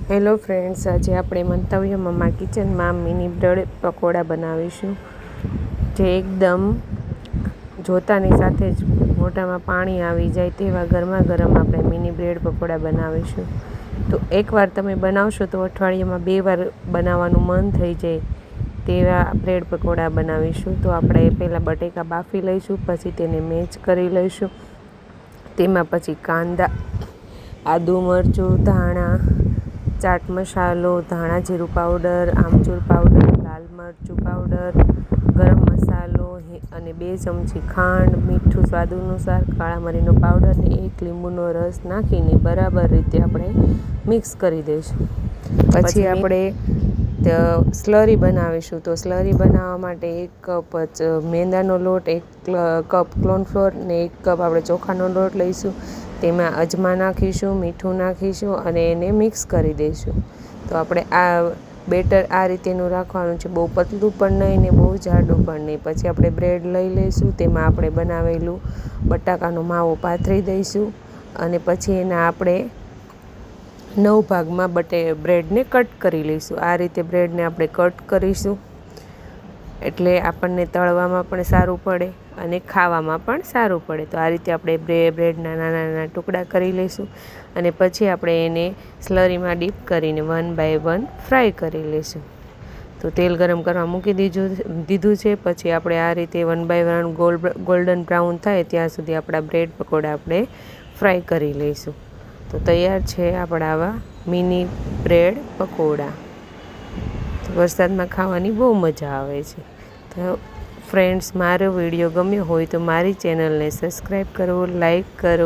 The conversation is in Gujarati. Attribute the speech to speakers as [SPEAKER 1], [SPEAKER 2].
[SPEAKER 1] હેલો ફ્રેન્ડ્સ, આજે આપણે મંતવ્ય મમ્મા કિચનમાં મિની બ્રેડ પકોડા બનાવીશું, જે એકદમ જોતાની સાથે જ મોઢામાં પાણી આવી જાય તેવા ગરમા ગરમ આપણે મિની બ્રેડ પકોડા બનાવીશું. તો એકવાર તમે બનાવશો તો અઠવાડિયામાં 2 વાર બનાવવાનું મન થઈ જાય તેવા બ્રેડ પકોડા બનાવીશું. તો આપણે પહેલાં બટેકા બાફી લઈશું, પછી તેને મેચ કરી લઈશું. તેમાં પછી કાંદા, આદુ, મરચું, ધાણા, ચાટ મસાલો, ધાણા જીરું પાવડર, આમચૂર પાવડર, લાલ મરચું પાવડર, ગરમ મસાલો અને 2 ચમચી ખાંડ, મીઠું સ્વાદ અનુસાર, કાળા મરીનો પાવડર અને 1 લીંબુનો રસ નાખીને બરાબર રીતે આપણે મિક્સ કરી દઈશું. પછી આપણે સ્લરી બનાવીશું. તો સ્લરી બનાવવા માટે 1 કપ મેંદાનો લોટ, 1 કપ કોર્નફ્લોર ને 1 કપ આપણે ચોખાનો લોટ લઈશું. તેમાં અજમા નાખીશું, મીઠું નાખીશું અને એને મિક્સ કરી દઈશું. તો આપણે આ બેટર આ રીતેનું રાખવાનું છે, બહુ પતલું પણ નહીં ને બહુ જાડું પણ નહીં. પછી આપણે બ્રેડ લઈ લઈશું, તેમાં આપણે બનાવેલું બટાકાનો માવો પાથરી દઈશું અને પછી એના આપણે 9 ભાગમાં બ્રેડને કટ કરી લઈશું. આ રીતે બ્રેડને આપણે કટ કરીશું એટલે આપણને તળવામાં પણ સારું પડે અને ખાવામાં પણ સારું પડે. તો આ રીતે આપણે બ્રેડના નાના નાના ટુકડા કરી લઈશું અને પછી આપણે એને સ્લરીમાં ડીપ કરીને 1 બાય 1 ફ્રાય કરી લઈશું. તો તેલ ગરમ કરવા મૂકી દીધું છે. પછી આપણે આ રીતે 1 બાય 1 ગોલ્ડન બ્રાઉન થાય ત્યાં સુધી આપણા બ્રેડ પકોડા આપણે ફ્રાય કરી લઈશું. તો તૈયાર છે આપણા આવા મિની બ્રેડ પકોડા. વરસાદમાં ખાવાની બહુ મજા આવે છે. તો ફ્રેન્ડ્સ, મારો વિડીયો ગમ્યો હોય તો મારી ચેનલને સબસ્ક્રાઈબ કરો, લાઈક કરો.